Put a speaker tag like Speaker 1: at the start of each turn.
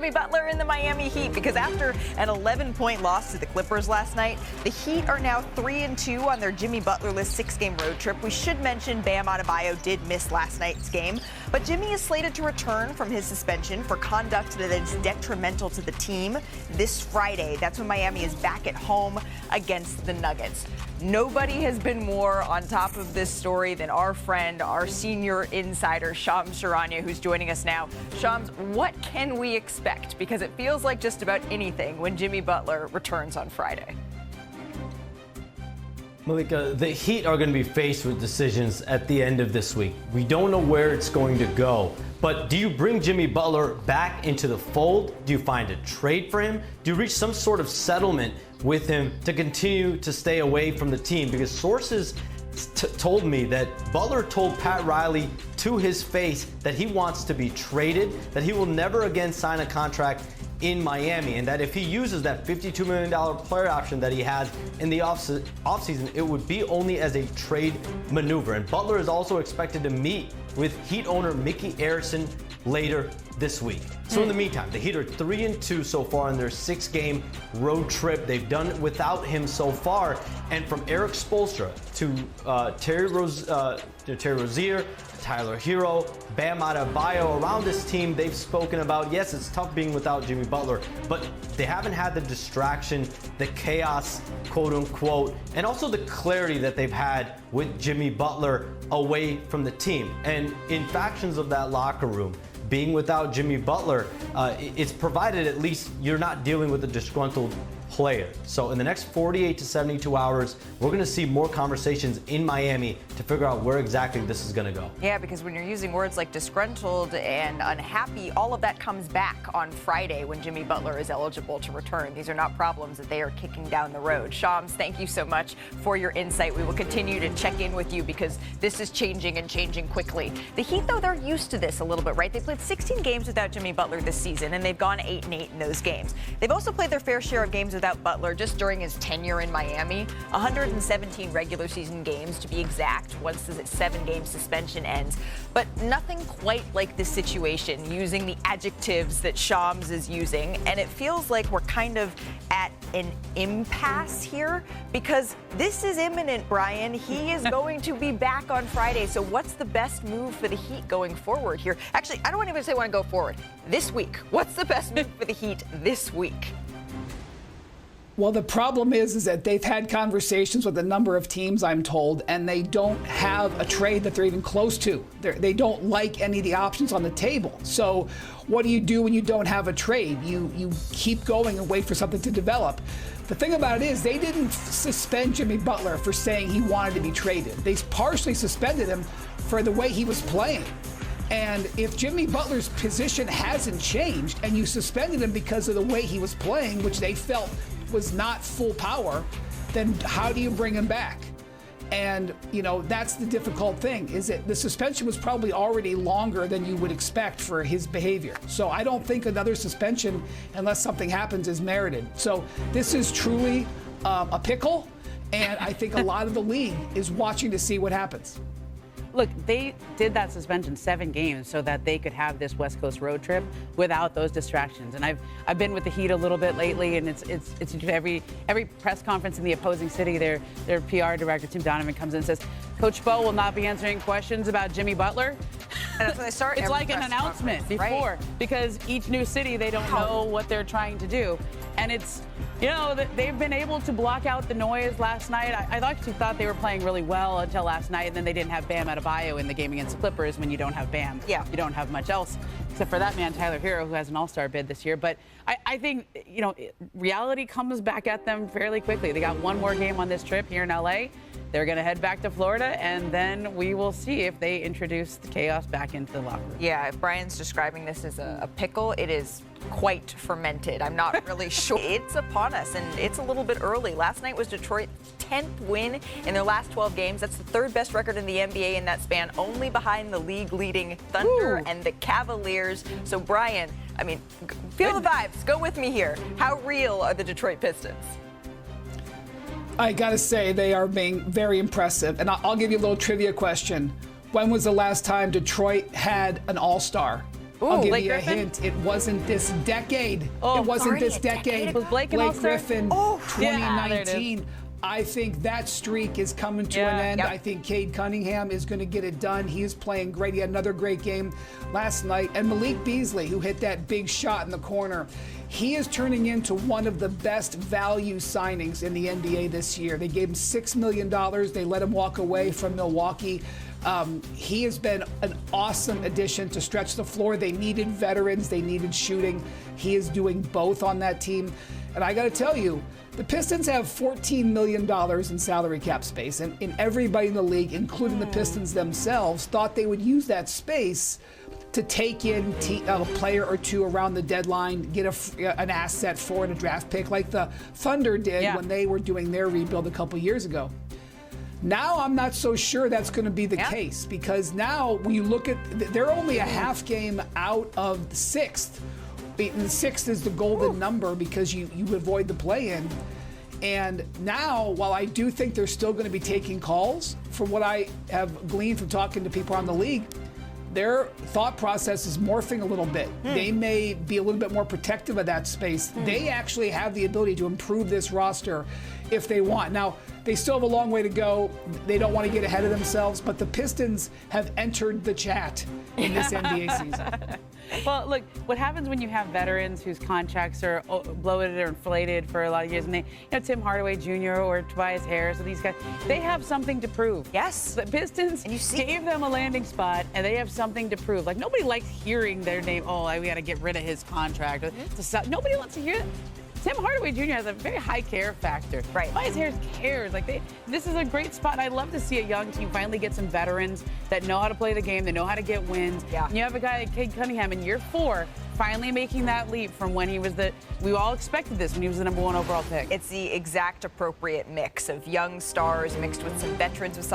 Speaker 1: Jimmy Butler and the Miami Heat, because after an 11-point loss to the Clippers last night, the Heat are now 3-2 on their Jimmy Butler-less 6-game road trip. We should mention Bam Adebayo did miss last night's game, but Jimmy is slated to return from his suspension for conduct that is detrimental to the team this Friday. That's when Miami is back at home against the Nuggets. Nobody has been more on top of this story than our friend, our senior insider, Shams Charania, who's joining us now. Shams, what can we expect? Because it feels like just about anything when Jimmy Butler returns on Friday.
Speaker 2: Malika, the Heat are going to be faced with decisions at the end of this week. We don't know where it's going to go. But do you bring Jimmy Butler back into the fold? Do you find a trade for him? Do you reach some sort of settlement with him to continue to stay away from the team? Because sources told me that Butler told Pat Riley to his face that he wants to be traded, that he will never again sign a contract in Miami, and that if he uses that $52 million player option that he has in the offseason, it would be only as a trade maneuver. And Butler is also expected to meet with Heat owner Mickey Arison later this week. So in the meantime, the Heat are 3-2 so far in their 6-game road trip. They've done it without him so far. And from Eric Spoelstra to Terry Rozier, Tyler Hero, Bam Adebayo, around this team, they've spoken about, yes, it's tough being without Jimmy Butler, but they haven't had the distraction, the chaos, quote unquote, and also the clarity that they've had with Jimmy Butler away from the team. And in factions of that locker room, being without Jimmy Butler, it's provided at least you're not dealing with a disgruntled player. So in the next 48 to 72 hours, we're going to see more conversations in Miami to figure out where exactly this is going to go.
Speaker 1: Yeah, because when you're using words like disgruntled and unhappy, all of that comes back on Friday when Jimmy Butler is eligible to return. These are not problems that they are kicking down the road. Shams, thank you so much for your insight. We will continue to check in with you because this is changing and changing quickly. The Heat, though, they're used to this a little bit, right? They played 16 games without Jimmy Butler this season, and they've gone 8-8 in those games. They've also played their fair share of games without Butler just during his tenure in Miami. 117 regular season games to be exact once the 7-game suspension ends. But nothing quite like this situation, using the adjectives that Shams is using. And it feels like we're kind of at an impasse here because this is imminent, Brian. He is going to be back on Friday. So what's the best move for the Heat going forward here? Actually, I don't even say want to go forward. This week, what's the best move for the Heat this week?
Speaker 3: Well, the problem is that they've had conversations with a number of teams, I'm told, and they don't have a trade that they're even close to. They don't like any of the options on the table. So what do you do when you don't have a trade? You keep going and wait for something to develop. The thing about it is they didn't suspend Jimmy Butler for saying he wanted to be traded. They partially suspended him for the way he was playing. And if Jimmy Butler's position hasn't changed and you suspended him because of the way he was playing, which they felt was not full power, then how do you bring him back? And, you know, that's the difficult thing, is that the suspension was probably already longer than you would expect for his behavior. So I don't think another suspension, unless something happens, is merited. So this is truly a pickle, and I think a lot of the league is watching to see what happens.
Speaker 4: Look, they did that suspension 7 games so that they could have this West Coast road trip without those distractions. And I've been with the Heat a little bit lately, and it's every press conference in the opposing city, their PR director Tim Donovan comes in and says, Coach Bo will not be answering questions about Jimmy Butler.
Speaker 1: And that's when they start.
Speaker 4: It's like an announcement before, right? Because each new city, they don't know what they're trying to do. And it's, you know, they've been able to block out the noise last night. I actually thought they were playing really well until last night, and then they didn't have Bam Adebayo in the game against the Clippers. When you don't have Bam, you don't have much else, except for that man, Tyler Hero, who has an all-star bid this year. But I think, you know, reality comes back at them fairly quickly. They got one more game on this trip here in L.A., they're going to head back to Florida, and then we will see if they introduce the chaos back into the locker room.
Speaker 1: Yeah, if Brian's describing this as a pickle, it is quite fermented. I'm not really sure. It's upon us, and it's a little bit early. Last night was Detroit's 10th win in their last 12 games. That's the 3rd best record in the NBA in that span, only behind the league-leading Thunder and the Cavaliers. So, Brian, I mean, feel the vibes. Go with me here. How real are the Detroit Pistons?
Speaker 3: I gotta say, they are being very impressive. And I'll give you a little trivia question. When was the last time Detroit had an all-star? I'll give
Speaker 4: Blake
Speaker 3: you
Speaker 4: Griffin?
Speaker 3: a hint. It wasn't this decade.
Speaker 4: Oh,
Speaker 3: it wasn't
Speaker 1: already
Speaker 3: this
Speaker 1: a decade
Speaker 3: decade.
Speaker 1: ago.
Speaker 4: Was Blake an
Speaker 3: Blake
Speaker 4: All-Star?
Speaker 3: Griffin,
Speaker 1: Oh,
Speaker 4: yeah, there it is.
Speaker 3: 2019. I think that streak is coming to an end.
Speaker 1: Yep.
Speaker 3: I think Cade Cunningham is going to get it done. He is playing great. He had another great game last night. And Malik Beasley, who hit that big shot in the corner, he is turning into one of the best value signings in the NBA this year. They gave him $6 million. They let him walk away from Milwaukee. He has been an awesome addition to stretch the floor. They needed veterans. They needed shooting. He is doing both on that team. And I got to tell you, the Pistons have $14 million in salary cap space, and everybody in the league, including the Pistons themselves, thought they would use that space to take in a player or two around the deadline, get an asset for it, a draft pick, like the Thunder did when they were doing their rebuild a couple years ago. Now I'm not so sure that's going to be the case, because now when you look at, they're only a half game out of the sixth. The sixth is the golden number because you avoid the play-in. And now, while I do think they're still going to be taking calls, from what I have gleaned from talking to people around the league, their thought process is morphing a little bit. They may be a little bit more protective of that space. They actually have the ability to improve this roster if they want. Now, they still have a long way to go. They don't want to get ahead of themselves, but the Pistons have entered the chat in this NBA season.
Speaker 4: Well, look, what happens when you have veterans whose contracts are bloated or inflated for a lot of years, and they, Tim Hardaway Jr. or Tobias Harris or these guys, they have something to prove.
Speaker 1: Yes.
Speaker 4: The Pistons gave them a landing spot, and they have something to prove. Like, nobody likes hearing their name, we got to get rid of his contract. Nobody wants to hear that. Tim Hardaway Jr. has a very high care factor.
Speaker 1: Right.
Speaker 4: Tobias Harris cares. This is a great spot. And I'd love to see a young team finally get some veterans that know how to play the game, they know how to get wins.
Speaker 1: Yeah.
Speaker 4: And you have a guy like Cade Cunningham in year 4 finally making that leap from when he was we all expected this when he was the number 1 overall pick.
Speaker 1: It's the exact appropriate mix of young stars mixed with some veterans with some